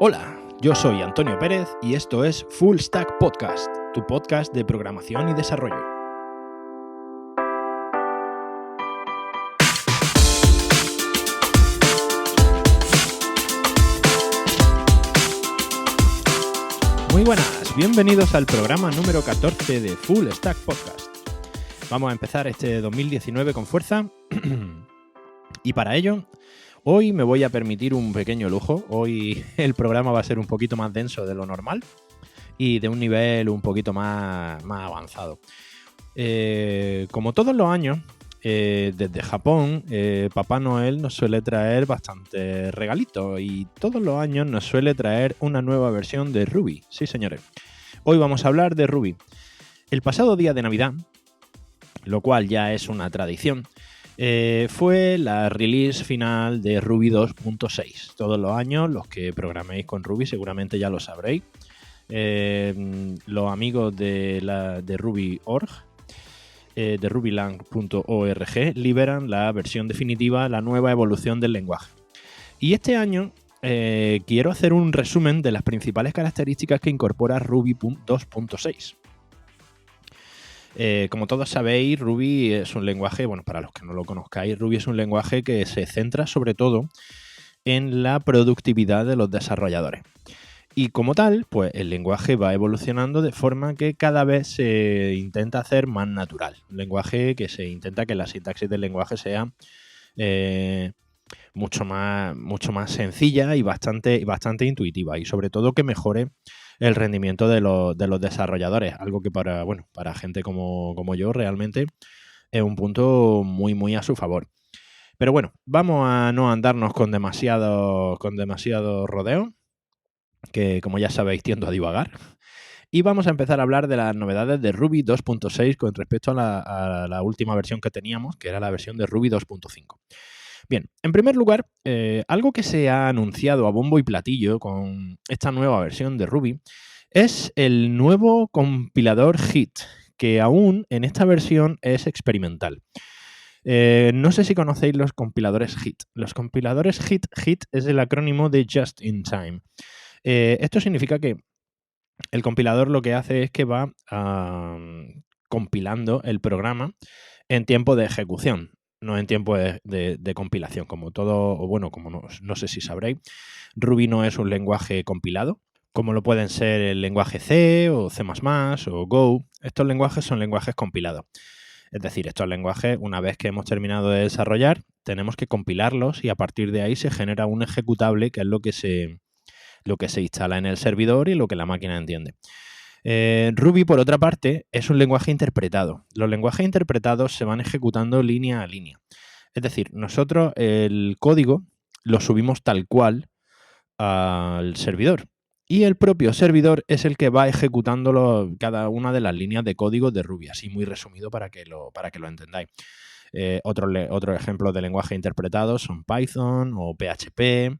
Hola, yo soy Antonio Pérez y esto es Full Stack Podcast, tu podcast de programación y desarrollo. Muy buenas, bienvenidos al programa número 14 de Full Stack Podcast. Vamos a empezar este 2019 con fuerza y para ello hoy me voy a permitir un pequeño lujo. Hoy el programa va a ser un poquito más denso de lo normal y de un nivel un poquito más avanzado. Como todos los años, desde Japón, Papá Noel nos suele traer bastantes regalitos y todos los años nos suele traer una nueva versión de Ruby. Sí, señores. Hoy vamos a hablar de Ruby. El pasado día de Navidad, lo cual ya es una tradición, fue la release final de Ruby 2.6. Todos los años, los que programéis con Ruby seguramente ya lo sabréis. Los amigos de Ruby.org, de rubylang.org, liberan la versión definitiva, la nueva evolución del lenguaje. Y este año quiero hacer un resumen de las principales características que incorpora Ruby 2.6. Como todos sabéis, Ruby es un lenguaje, bueno, para los que no lo conozcáis, Ruby es un lenguaje que se centra sobre todo en la productividad de los desarrolladores. Y como tal, pues el lenguaje va evolucionando de forma que cada vez se intenta hacer más natural. Un lenguaje que se intenta que la sintaxis del lenguaje sea mucho más sencilla y bastante intuitiva, y sobre todo que mejore el rendimiento de los desarrolladores, algo que para gente como yo realmente es un punto muy a su favor. Pero bueno, vamos a no andarnos con demasiado rodeo, que como ya sabéis tiendo a divagar, y vamos a empezar a hablar de las novedades de Ruby 2.6 con respecto a la última versión que teníamos, que era la versión de Ruby 2.5. Bien, en primer lugar, algo que se ha anunciado a bombo y platillo con esta nueva versión de Ruby es el nuevo compilador HIT, que aún en esta versión es experimental. No sé si conocéis los compiladores HIT. Los compiladores HIT es el acrónimo de Just in Time. Esto significa que el compilador lo que hace es que va compilando el programa en tiempo de ejecución, no en tiempo de compilación. Como todo, o bueno, como no sé si sabréis, Ruby no es un lenguaje compilado, como lo pueden ser el lenguaje C o C++ o Go. Estos lenguajes son lenguajes compilados. Es decir, estos lenguajes, una vez que hemos terminado de desarrollar, tenemos que compilarlos y a partir de ahí se genera un ejecutable, que es lo que se instala en el servidor y lo que la máquina entiende. Ruby, por otra parte, es un lenguaje interpretado. Los lenguajes interpretados se van ejecutando línea a línea. Es decir, nosotros el código lo subimos tal cual al servidor y el propio servidor es el que va ejecutando cada una de las líneas de código de Ruby, así muy resumido para que lo entendáis. Otro ejemplo de lenguaje interpretado son Python o PHP,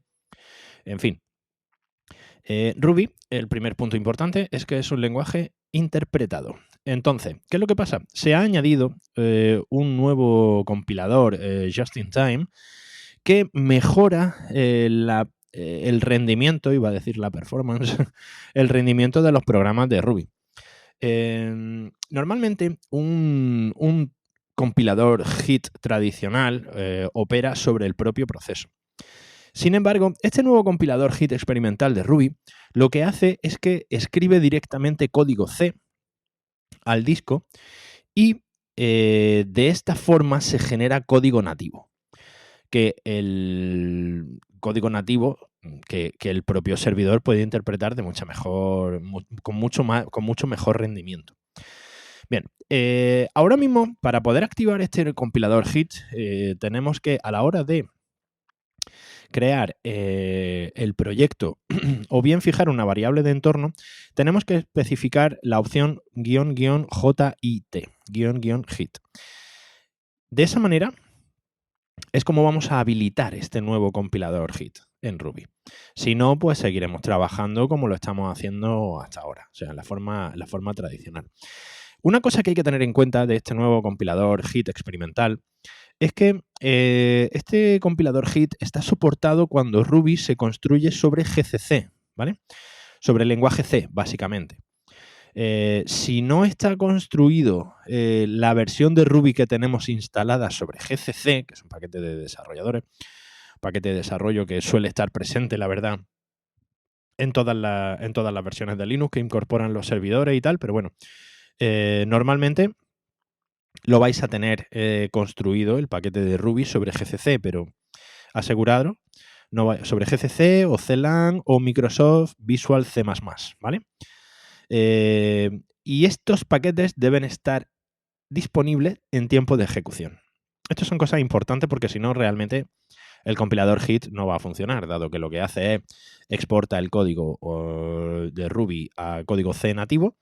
en fin. Ruby, el primer punto importante es que es un lenguaje interpretado. Entonces, ¿qué es lo que pasa? Se ha añadido un nuevo compilador, Just in Time, que mejora el rendimiento, iba a decir la performance, el rendimiento de los programas de Ruby. Normalmente un compilador HIT tradicional opera sobre el propio proceso. Sin embargo, este nuevo compilador HIT experimental de Ruby lo que hace es que escribe directamente código C al disco y de esta forma se genera código nativo. Que el código nativo que el propio servidor puede interpretar con mucho mejor rendimiento. Bien, ahora mismo para poder activar este compilador HIT tenemos que, a la hora de crear el proyecto o bien fijar una variable de entorno, tenemos que especificar la opción --JIT, --HIT. De esa manera es como vamos a habilitar este nuevo compilador HIT en Ruby. Si no, pues seguiremos trabajando como lo estamos haciendo hasta ahora, o sea, en la forma tradicional. Una cosa que hay que tener en cuenta de este nuevo compilador HIT experimental es que este compilador HIT está soportado cuando Ruby se construye sobre GCC, ¿vale? Sobre el lenguaje C, básicamente. Si no está construido la versión de Ruby que tenemos instalada sobre GCC, que es un paquete de desarrolladores, paquete de desarrollo que suele estar presente, la verdad, en todas las versiones de Linux que incorporan los servidores y tal, pero bueno, normalmente lo vais a tener construido el paquete de Ruby sobre GCC, pero aseguraros sobre GCC o CLang o Microsoft Visual C++, ¿vale? Y estos paquetes deben estar disponibles en tiempo de ejecución. Estas son cosas importantes porque si no, realmente el compilador HIT no va a funcionar, dado que lo que hace es exporta el código de Ruby a código C nativo.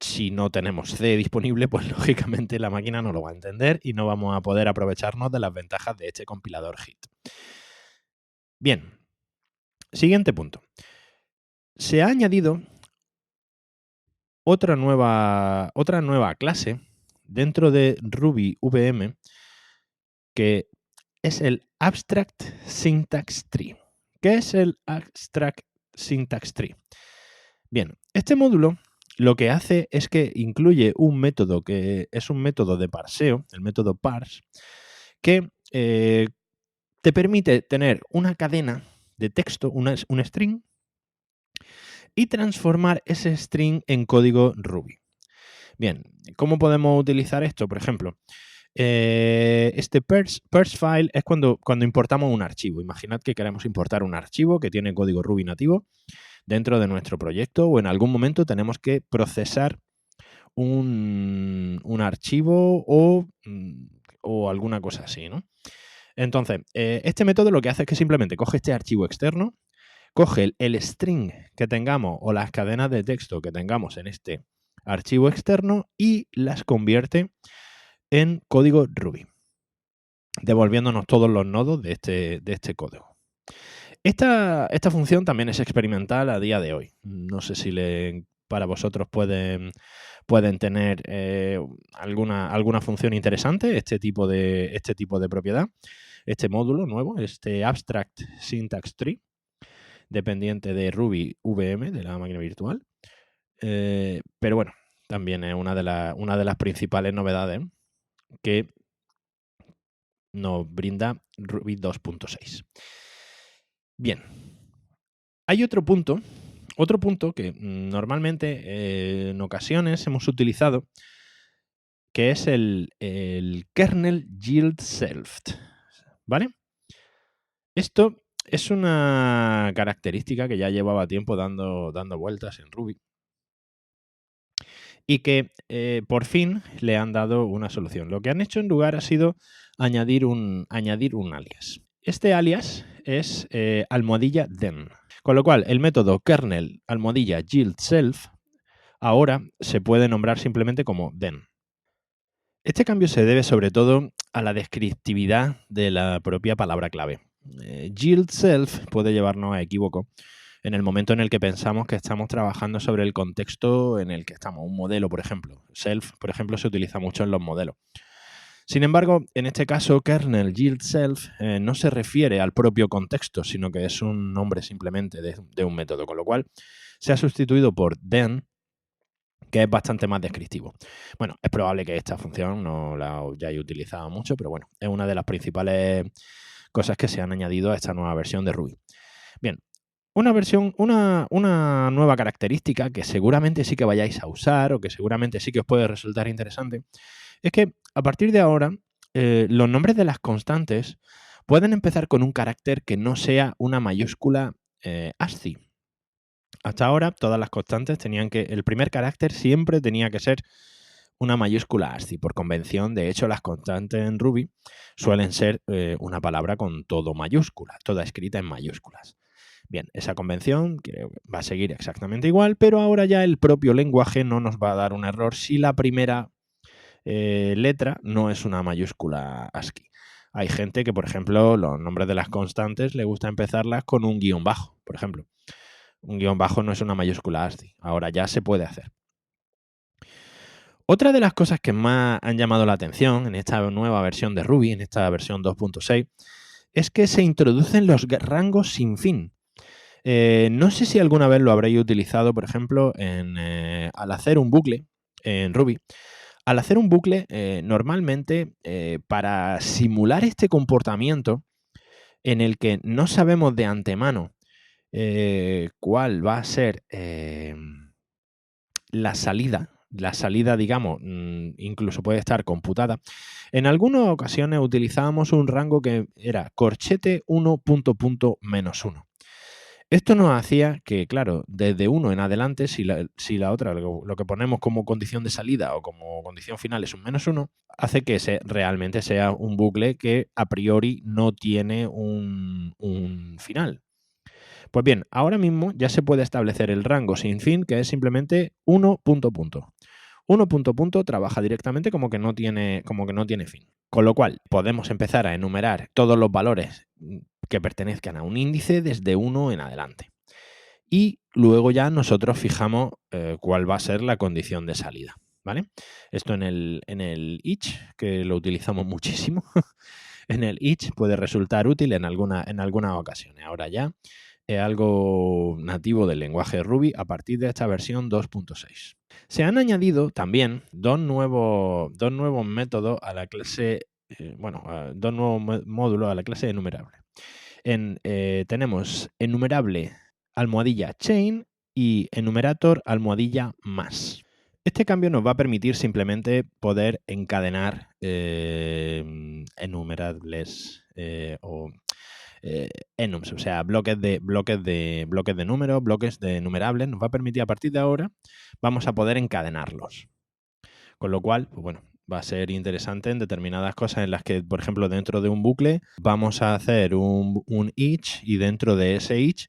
Si no tenemos C disponible, pues lógicamente la máquina no lo va a entender y no vamos a poder aprovecharnos de las ventajas de este compilador HIT. Bien, siguiente punto. Se ha añadido otra nueva clase dentro de Ruby VM que es el Abstract Syntax Tree. ¿Qué es el Abstract Syntax Tree? Bien, este módulo lo que hace es que incluye un método que es un método de parseo, el método parse, que te permite tener una cadena de texto, un string, y transformar ese string en código Ruby. Bien, ¿cómo podemos utilizar esto? Por ejemplo, este parse file es cuando importamos un archivo. Imaginad que queremos importar un archivo que tiene código Ruby nativo dentro de nuestro proyecto o en algún momento tenemos que procesar un archivo o alguna cosa así, ¿no? Entonces, este método lo que hace es que simplemente coge este archivo externo, coge el string que tengamos o las cadenas de texto que tengamos en este archivo externo y las convierte en código Ruby, devolviéndonos todos los nodos de este código. Esta función también es experimental a día de hoy. No sé si para vosotros pueden tener alguna función interesante este tipo de propiedad, este módulo nuevo, este Abstract Syntax Tree, dependiente de Ruby VM, de la máquina virtual. Pero bueno, también es una de las principales novedades que nos brinda Ruby 2.6. Bien, hay otro punto que normalmente en ocasiones hemos utilizado, que es el kernel yield self, ¿vale? Esto es una característica que ya llevaba tiempo dando vueltas en Ruby y que por fin le han dado una solución. Lo que han hecho en lugar ha sido añadir un alias. Este alias es almohadilla then. Con lo cual, el método kernel almohadilla yield self ahora se puede nombrar simplemente como then. Este cambio se debe sobre todo a la descriptividad de la propia palabra clave. Yield self puede llevarnos a equívoco en el momento en el que pensamos que estamos trabajando sobre el contexto en el que estamos. Un modelo, por ejemplo. Self, por ejemplo, se utiliza mucho en los modelos. Sin embargo, en este caso, kernel yield self no se refiere al propio contexto, sino que es un nombre simplemente de un método, con lo cual se ha sustituido por then, que es bastante más descriptivo. Bueno, es probable que esta función no la hayáis utilizado mucho, pero bueno, es una de las principales cosas que se han añadido a esta nueva versión de Ruby. Bien, una nueva característica que seguramente sí que vayáis a usar o que seguramente sí que os puede resultar interesante es que a partir de ahora los nombres de las constantes pueden empezar con un carácter que no sea una mayúscula ASCII. Hasta ahora todas las constantes tenían que, el primer carácter siempre tenía que ser una mayúscula ASCII. Por convención, de hecho, las constantes en Ruby suelen ser una palabra con todo mayúscula, toda escrita en mayúsculas. Bien, esa convención va a seguir exactamente igual, pero ahora ya el propio lenguaje no nos va a dar un error si la primera letra no es una mayúscula ASCII. Hay gente que, por ejemplo, los nombres de las constantes le gusta empezarlas con un guión bajo, por ejemplo. Un guión bajo no es una mayúscula ASCII. Ahora ya se puede hacer. Otra de las cosas que más han llamado la atención en esta nueva versión de Ruby, en esta versión 2.6, es que se introducen los rangos sin fin. No sé si alguna vez lo habréis utilizado, por ejemplo, al hacer un bucle en Ruby. Al hacer un bucle, normalmente, para simular este comportamiento en el que no sabemos de antemano cuál va a ser la salida, digamos, incluso puede estar computada. En algunas ocasiones utilizábamos un rango que era corchete 1 punto punto menos 1. Esto nos hacía que, claro, desde 1 en adelante, si la otra, lo que ponemos como condición de salida o como condición final es un menos 1, hace que realmente sea un bucle que a priori no tiene un final. Pues bien, ahora mismo ya se puede establecer el rango sin fin, que es simplemente 1 punto punto. 1 punto punto trabaja directamente como que no tiene fin. Con lo cual, podemos empezar a enumerar todos los valores que pertenezcan a un índice desde 1 en adelante. Y luego ya nosotros fijamos cuál va a ser la condición de salida, ¿vale? Esto en el each, que lo utilizamos muchísimo, en el each puede resultar útil en algunas ocasiones. Ahora ya es algo nativo del lenguaje Ruby a partir de esta versión 2.6. Se han añadido también dos nuevos métodos a la clase, dos nuevos módulos a la clase enumerable. Tenemos enumerable almohadilla chain y enumerator almohadilla más. Este cambio nos va a permitir simplemente poder encadenar enumerables enums, o sea, bloques de números, bloques de enumerables. Nos va a permitir a partir de ahora, vamos a poder encadenarlos. Con lo cual, pues bueno, va a ser interesante en determinadas cosas en las que, por ejemplo, dentro de un bucle vamos a hacer un each y dentro de ese each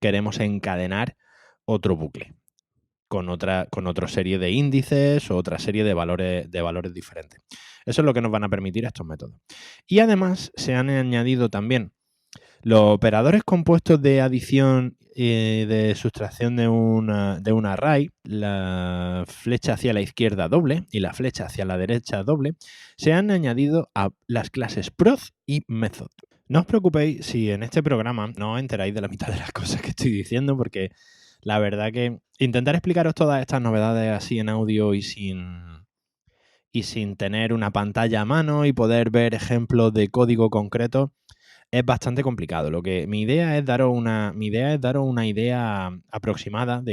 queremos encadenar otro bucle con otra serie de índices o otra serie de valores diferentes. Eso es lo que nos van a permitir estos métodos. Y además se han añadido también los operadores compuestos de adición y de sustracción de un array, la flecha hacia la izquierda doble y la flecha hacia la derecha doble, se han añadido a las clases proc y method. No os preocupéis si en este programa no os enteráis de la mitad de las cosas que estoy diciendo, porque la verdad que intentar explicaros todas estas novedades así en audio y sin tener una pantalla a mano y poder ver ejemplos de código concreto es bastante complicado. Mi idea es daros una idea aproximada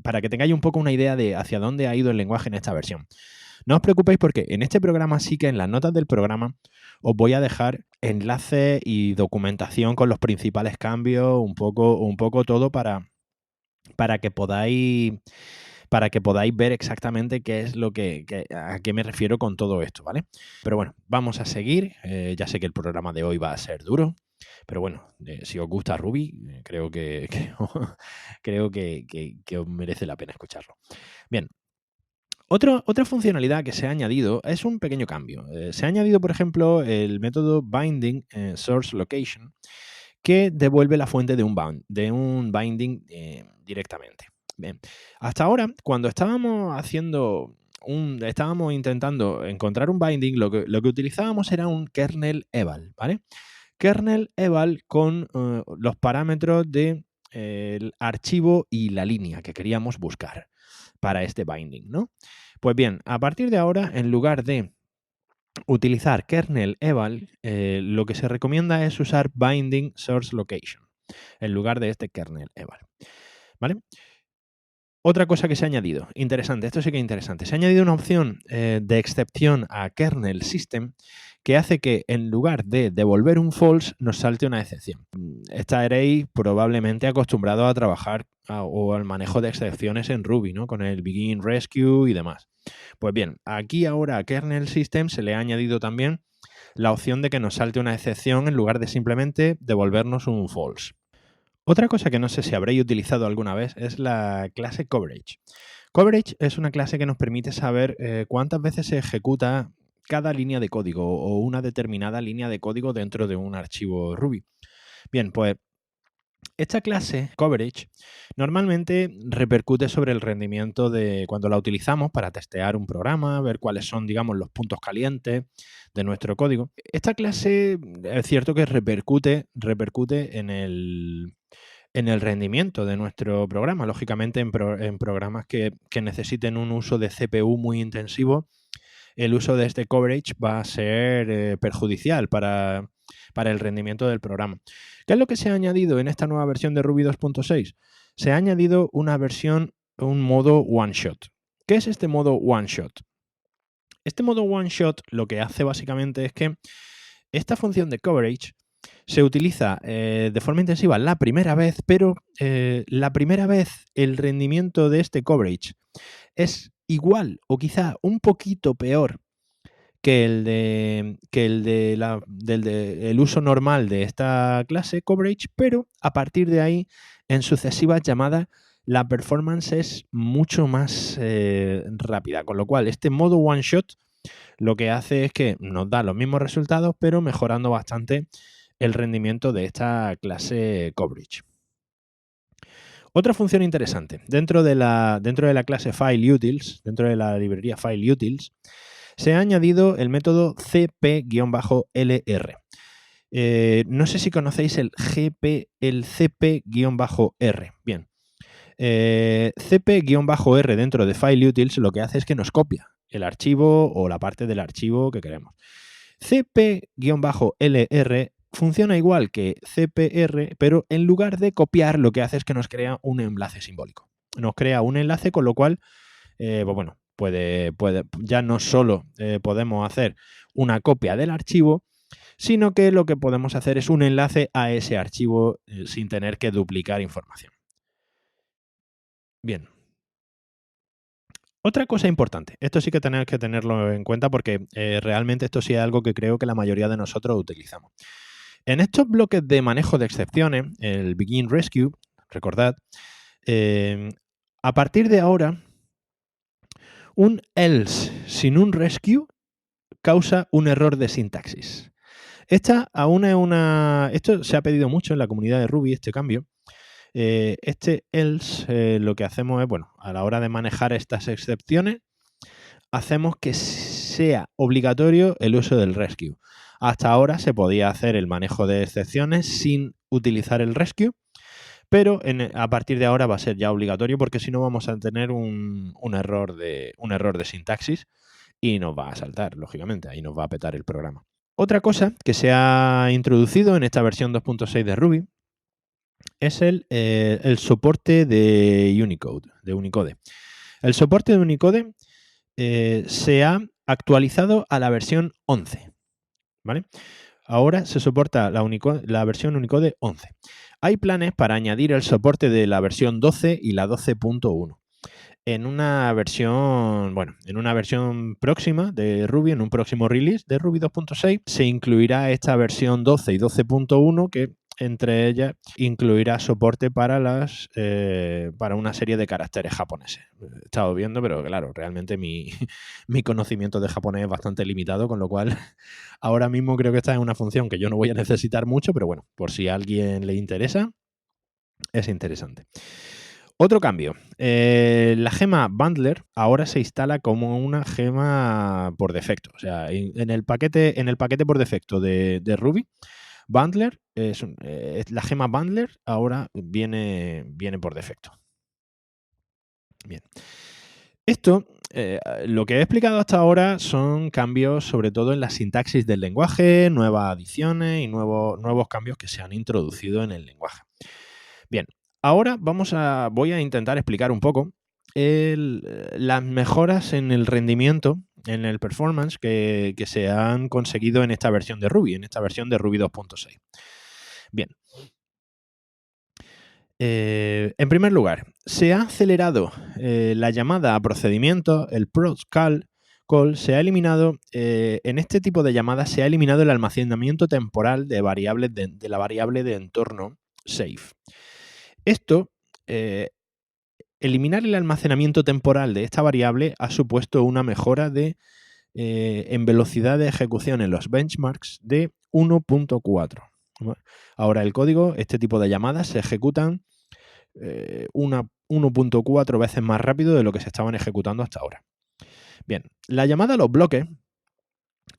para que tengáis un poco una idea de hacia dónde ha ido el lenguaje en esta versión. No os preocupéis porque en este programa sí que en las notas del programa os voy a dejar enlaces y documentación con los principales cambios, un poco todo para que podáis ver exactamente qué es a qué me refiero con todo esto, ¿vale? Pero bueno, vamos a seguir. Ya sé que el programa de hoy va a ser duro, pero bueno, si os gusta Ruby, creo que os merece la pena escucharlo. Bien. Otra funcionalidad que se ha añadido es un pequeño cambio. Se ha añadido, por ejemplo, el método binding source location, que devuelve la fuente de un binding directamente. Bien. Hasta ahora, cuando estábamos intentando encontrar un binding, lo que utilizábamos era un kernel eval, ¿vale? Kernel eval con los parámetros del archivo y la línea que queríamos buscar para este binding, ¿no? Pues bien, a partir de ahora, en lugar de utilizar kernel eval, lo que se recomienda es usar binding source location en lugar de este kernel eval, ¿vale? Otra cosa que se ha añadido, interesante, esto sí que es interesante, se ha añadido una opción de excepción a kernel system que hace que en lugar de devolver un false nos salte una excepción. Estaréis probablemente acostumbrados a trabajar o al manejo de excepciones en Ruby, ¿no? Con el begin, rescue y demás. Pues bien, aquí ahora a kernel system se le ha añadido también la opción de que nos salte una excepción en lugar de simplemente devolvernos un false. Otra cosa que no sé si habréis utilizado alguna vez es la clase coverage. Coverage es una clase que nos permite saber cuántas veces se ejecuta cada línea de código o una determinada línea de código dentro de un archivo Ruby. Bien, pues Esta clase, coverage, normalmente repercute sobre el rendimiento de cuando la utilizamos para testear un programa, ver cuáles son, digamos, los puntos calientes de nuestro código. Esta clase es cierto que repercute en el rendimiento de nuestro programa. Lógicamente, en programas que necesiten un uso de CPU muy intensivo, el uso de este coverage va a ser perjudicial para el rendimiento del programa. ¿Qué es lo que se ha añadido en esta nueva versión de Ruby 2.6? Se ha añadido un modo one shot. ¿Qué es este modo one shot? Este modo one shot lo que hace básicamente es que esta función de coverage se utiliza de forma intensiva la primera vez, pero la primera vez el rendimiento de este coverage es igual o quizá un poquito peor que el uso normal de esta clase coverage, pero a partir de ahí, en sucesivas llamadas, la performance es mucho más rápida. Con lo cual, este modo one shot lo que hace es que nos da los mismos resultados, pero mejorando bastante el rendimiento de esta clase coverage. Otra función interesante, dentro de la clase FileUtils, dentro de la librería FileUtils, se ha añadido el método cp-lr. No sé si conocéis el cp-r. Bien. cp-r dentro de FileUtils lo que hace es que nos copia el archivo o la parte del archivo que queremos. cp-lr funciona igual que cpr, pero en lugar de copiar lo que hace es que nos crea un enlace simbólico. Nos crea un enlace, con lo cual, pues bueno, ya no solo podemos hacer una copia del archivo, sino que lo que podemos hacer es un enlace a ese archivo sin tener que duplicar información. Bien. Otra cosa importante, esto sí que tenéis que tenerlo en cuenta porque realmente esto sí es algo que creo que la mayoría de nosotros utilizamos. En estos bloques de manejo de excepciones, el begin rescue, recordad, a partir de ahora, un else sin un rescue causa un error de sintaxis. Esto se ha pedido mucho en la comunidad de Ruby, este cambio. Este else lo que hacemos es, bueno, a la hora de manejar estas excepciones, hacemos que sea obligatorio el uso del rescue. Hasta ahora se podía hacer el manejo de excepciones sin utilizar el rescue, pero a partir de ahora va a ser ya obligatorio porque si no vamos a tener un error de sintaxis y nos va a saltar, lógicamente, ahí nos va a petar el programa. Otra cosa que se ha introducido en esta versión 2.6 de Ruby es el soporte de Unicode. El soporte de Unicode se ha actualizado a la versión 11. ¿Vale? Ahora se soporta la versión Unicode 11. Hay planes para añadir el soporte de la versión 12 y la 12.1. En una versión próxima de Ruby, en un próximo release de Ruby 2.6, se incluirá esta versión 12 y 12.1 que entre ellas incluirá soporte para una serie de caracteres japoneses. He estado viendo, pero claro, realmente mi conocimiento de japonés es bastante limitado, con lo cual ahora mismo creo que esta es una función que yo no voy a necesitar mucho, pero bueno, por si a alguien le interesa, es interesante. Otro cambio, la gema Bundler ahora se instala como una gema por defecto. O sea, en el paquete por defecto de Ruby, Bundler, la gema Bundler ahora viene por defecto. Bien. Esto, lo que he explicado hasta ahora son cambios sobre todo en la sintaxis del lenguaje, nuevas adiciones y nuevos cambios que se han introducido en el lenguaje. Bien, ahora voy a intentar explicar un poco las mejoras en el rendimiento, en el performance que se han conseguido en esta versión de Ruby, en esta versión de Ruby 2.6. Bien. En primer lugar, se ha acelerado la llamada a procedimientos, el proc call se ha eliminado, en este tipo de llamadas se ha eliminado el almacenamiento temporal de variables de la variable de entorno safe. Esto, eliminar el almacenamiento temporal de esta variable ha supuesto una mejora en velocidad de ejecución en los benchmarks de 1.4. Ahora el código, este tipo de llamadas se ejecutan 1.4 veces más rápido de lo que se estaban ejecutando hasta ahora. Bien, la llamada a los bloques,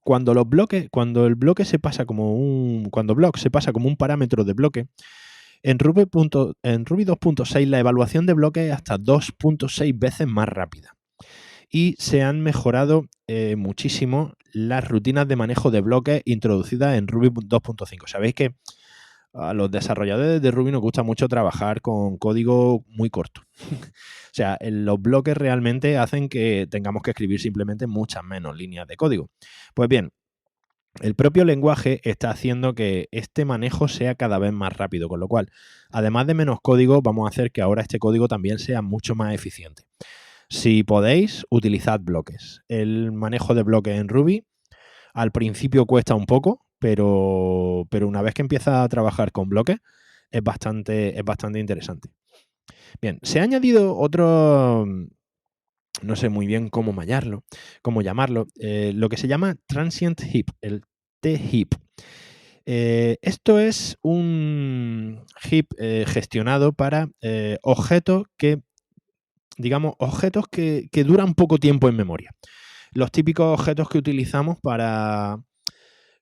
cuando el bloque se pasa cuando block se pasa como un parámetro de bloque, en Ruby 2.6 la evaluación de bloques es hasta 2.6 veces más rápida. Y se han mejorado muchísimo las rutinas de manejo de bloques introducidas en Ruby 2.5. Sabéis que a los desarrolladores de Ruby nos gusta mucho trabajar con código muy corto. O sea, los bloques realmente hacen que tengamos que escribir simplemente muchas menos líneas de código. Pues bien, el propio lenguaje está haciendo que este manejo sea cada vez más rápido, con lo cual, además de menos código, vamos a hacer que ahora este código también sea mucho más eficiente. Si podéis, utilizad bloques. El manejo de bloques en Ruby al principio cuesta un poco, pero una vez que empieza a trabajar con bloques es bastante interesante. Bien, se ha añadido otro, no sé muy bien cómo llamarlo, lo que se llama Transient Heap, el T-Heap. Esto es un heap gestionado para objetos que duran poco tiempo en memoria. Los típicos objetos que utilizamos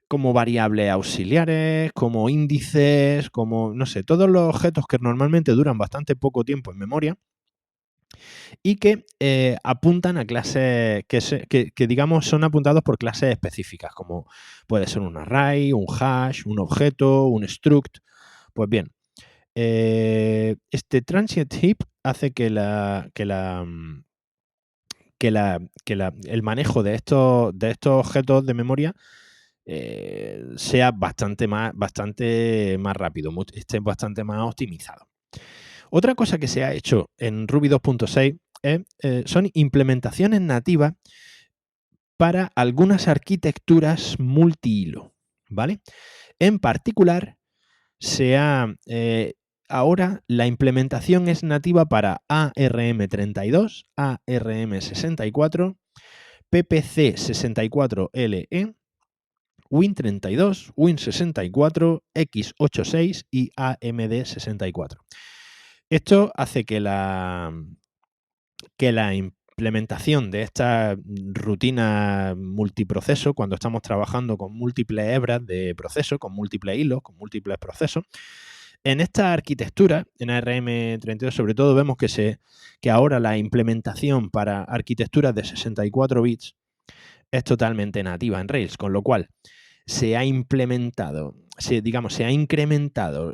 como variables auxiliares, como índices, como, no sé, todos los objetos que normalmente duran bastante poco tiempo en memoria y que apuntan a clases que digamos son apuntados por clases específicas, como puede ser un array, un hash, un objeto, un struct. Pues bien, este transient heap hace que el manejo de estos objetos de memoria sea bastante más rápido, esté bastante más optimizado. Otra cosa que se ha hecho en Ruby 2.6 son implementaciones nativas para algunas arquitecturas multihilo, ¿vale? En particular, ahora la implementación es nativa para ARM32, ARM64, PPC64LE, Win32, Win64, x86 y AMD64. Esto hace que la implementación de esta rutina multiproceso, cuando estamos trabajando con múltiples hebras de proceso, con múltiples hilos, con múltiples procesos, en esta arquitectura, en ARM32 sobre todo, vemos que ahora la implementación para arquitecturas de 64 bits es totalmente nativa en Rails, con lo cual se ha incrementado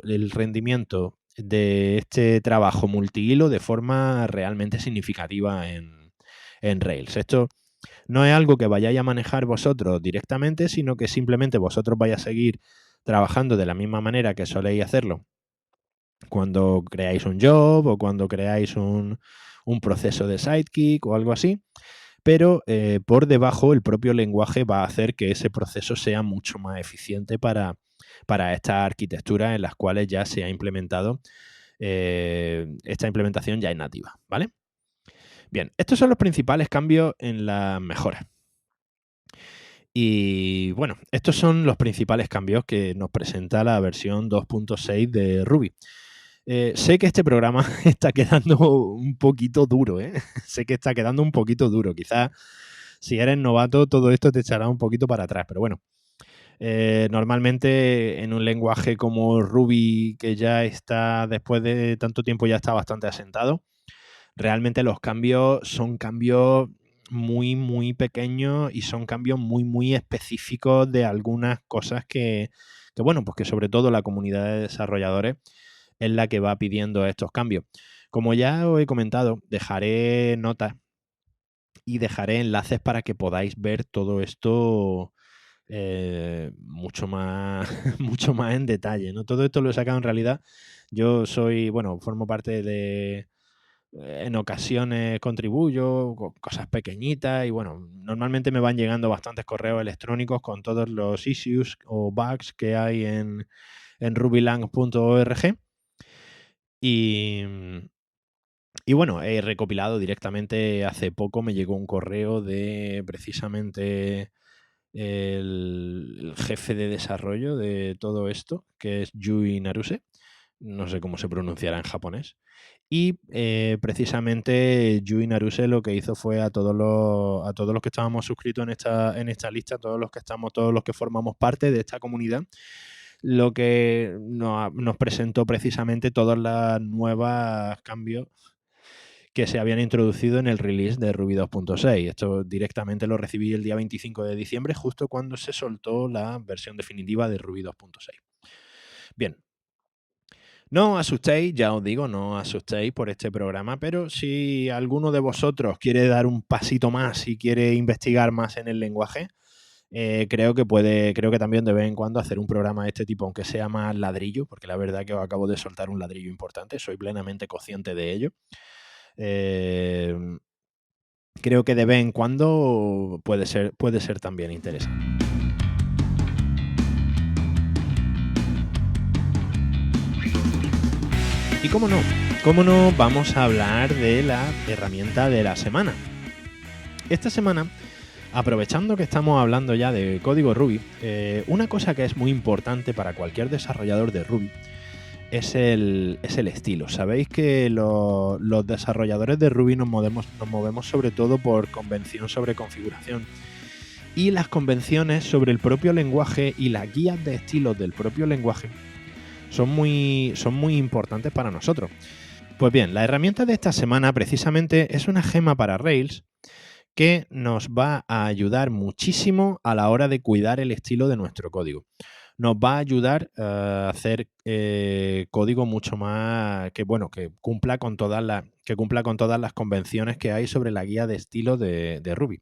el rendimiento de este trabajo multihilo de forma realmente significativa en Rails. Esto no es algo que vayáis a manejar vosotros directamente, sino que simplemente vosotros vais a seguir trabajando de la misma manera que soléis hacerlo cuando creáis un job o cuando creáis un proceso de Sidekick o algo así, pero por debajo el propio lenguaje va a hacer que ese proceso sea mucho más eficiente para estas arquitecturas en las cuales ya se ha implementado, esta implementación ya es nativa, ¿vale? Bien, estos son los principales cambios en las mejoras. Y bueno, estos son los principales cambios que nos presenta la versión 2.6 de Ruby. Sé que este programa está quedando un poquito duro, ¿eh? Sé que está quedando un poquito duro. Quizás si eres novato todo esto te echará un poquito para atrás, pero bueno. Normalmente en un lenguaje como Ruby, que ya está, después de tanto tiempo ya está bastante asentado, realmente los cambios son cambios muy, muy pequeños y son cambios muy, muy específicos de algunas cosas que bueno, pues que sobre todo la comunidad de desarrolladores es la que va pidiendo estos cambios. Como ya os he comentado, dejaré notas y dejaré enlaces para que podáis ver todo esto mucho más mucho más en detalle, ¿no? Todo esto lo he sacado en realidad. Yo formo parte de en ocasiones contribuyo con cosas pequeñitas y bueno, normalmente me van llegando bastantes correos electrónicos con todos los issues o bugs que hay en rubylang.org y bueno, he recopilado directamente hace poco, me llegó un correo de precisamente el jefe de desarrollo de todo esto, que es Yui Naruse. No sé cómo se pronunciará en japonés. Y precisamente Yui Naruse lo que hizo fue a todos los que estábamos suscritos en esta lista, todos los que formamos parte de esta comunidad, lo que nos presentó precisamente todos los nuevos cambios que se habían introducido en el release de Ruby 2.6. Esto directamente lo recibí el día 25 de diciembre, justo cuando se soltó la versión definitiva de Ruby 2.6. Bien. No os asustéis, ya os digo, no os asustéis por este programa, pero si alguno de vosotros quiere dar un pasito más y quiere investigar más en el lenguaje, creo que también de vez en cuando hacer un programa de este tipo, aunque sea más ladrillo, porque la verdad que os acabo de soltar un ladrillo importante, soy plenamente consciente de ello. Creo que de vez en cuando puede ser también interesante. Y cómo no, vamos a hablar de la herramienta de la semana. Esta semana, aprovechando que estamos hablando ya de código Ruby, una cosa que es muy importante para cualquier desarrollador de Ruby es el estilo. Sabéis que los desarrolladores de Ruby nos movemos sobre todo por convención sobre configuración. Y las convenciones sobre el propio lenguaje y las guías de estilos del propio lenguaje son muy importantes para nosotros. Pues bien, la herramienta de esta semana precisamente es una gema para Rails que nos va a ayudar muchísimo a la hora de cuidar el estilo de nuestro código. Nos va a ayudar a hacer código mucho más que cumpla con todas las convenciones que hay sobre la guía de estilo de Ruby.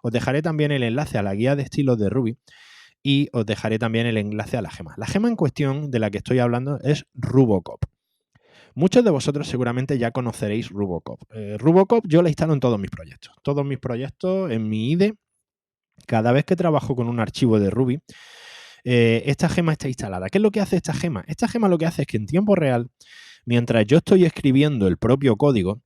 Os dejaré también el enlace a la guía de estilos de Ruby y os dejaré también el enlace a la gema. La gema en cuestión de la que estoy hablando es Rubocop. Muchos de vosotros seguramente ya conoceréis Rubocop. Rubocop yo la instalo en todos mis proyectos. Todos mis proyectos en mi IDE, cada vez que trabajo con un archivo de Ruby, esta gema está instalada. ¿Qué es lo que hace esta gema? Esta gema lo que hace es que en tiempo real, mientras yo estoy escribiendo el propio código,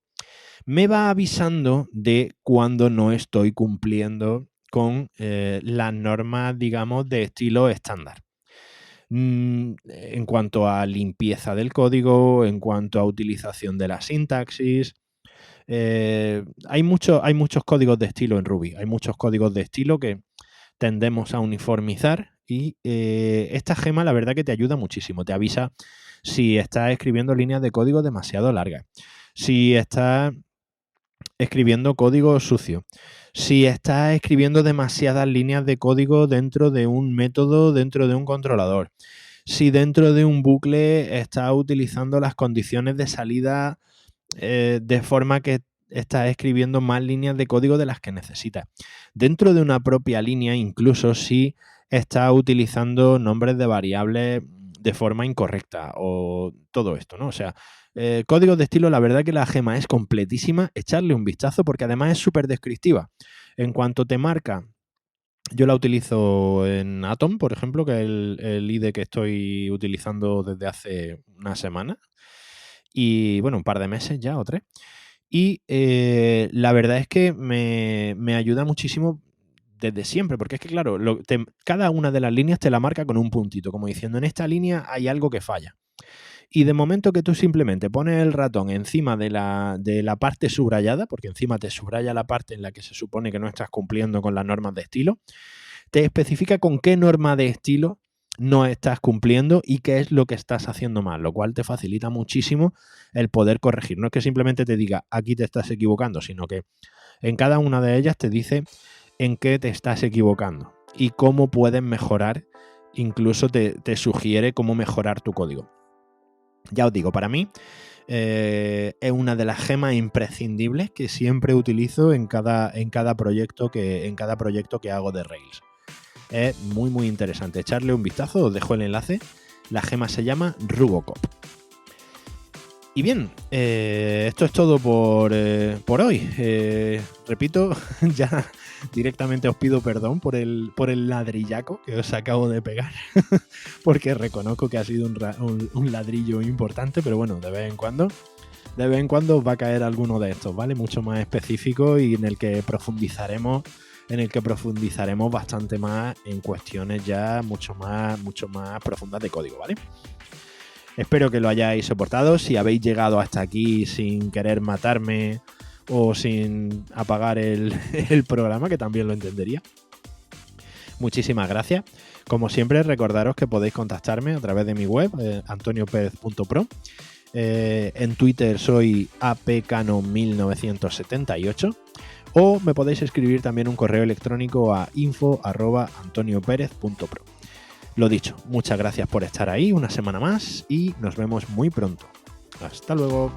me va avisando de cuando no estoy cumpliendo con las normas, digamos, de estilo estándar. En cuanto a limpieza del código, en cuanto a utilización de la sintaxis. Hay muchos códigos de estilo en Ruby. Hay muchos códigos de estilo que tendemos a uniformizar y esta gema la verdad que te ayuda muchísimo. Te avisa si estás escribiendo líneas de código demasiado largas, si estás escribiendo código sucio, si estás escribiendo demasiadas líneas de código dentro de un método, dentro de un controlador, si dentro de un bucle estás utilizando las condiciones de salida de forma que estás escribiendo más líneas de código de las que necesitas. Dentro de una propia línea, incluso si estás utilizando nombres de variables de forma incorrecta o todo esto, ¿no? O sea, códigos de estilo, la verdad que la gema es completísima, echarle un vistazo porque además es súper descriptiva. En cuanto te marca, yo la utilizo en Atom, por ejemplo, que es el IDE que estoy utilizando desde hace una semana y, bueno, un par de meses ya o 3. Y la verdad es que me ayuda muchísimo desde siempre, porque es que, claro, cada una de las líneas te la marca con un puntito, como diciendo, en esta línea hay algo que falla. Y de momento que tú simplemente pones el ratón encima de la parte subrayada, porque encima te subraya la parte en la que se supone que no estás cumpliendo con las normas de estilo, te especifica con qué norma de estilo no estás cumpliendo y qué es lo que estás haciendo mal, lo cual te facilita muchísimo el poder corregir. No es que simplemente te diga aquí te estás equivocando, sino que en cada una de ellas te dice en qué te estás equivocando y cómo puedes mejorar, incluso te sugiere cómo mejorar tu código. Ya os digo, para mí es una de las gemas imprescindibles que siempre utilizo en cada proyecto que hago de Rails. Es muy muy interesante. Echarle un vistazo, os dejo el enlace. La gema se llama Rubocop. Y bien, esto es todo por hoy. Repito, ya directamente os pido perdón por el ladrillaco que os acabo de pegar, porque reconozco que ha sido un ladrillo importante, pero bueno, de vez en cuando os va a caer alguno de estos, ¿vale? Mucho más específico y en el que profundizaremos en el que profundizaremos bastante más en cuestiones ya mucho más profundas de código, ¿vale? Espero que lo hayáis soportado. Si habéis llegado hasta aquí sin querer matarme o sin apagar el programa, que también lo entendería. Muchísimas gracias. Como siempre, recordaros que podéis contactarme a través de mi web, antoniopérez.pro. En Twitter soy apcano1978 o me podéis escribir también un correo electrónico a info@antoniopérez.pro. Lo dicho, muchas gracias por estar ahí una semana más y nos vemos muy pronto. Hasta luego.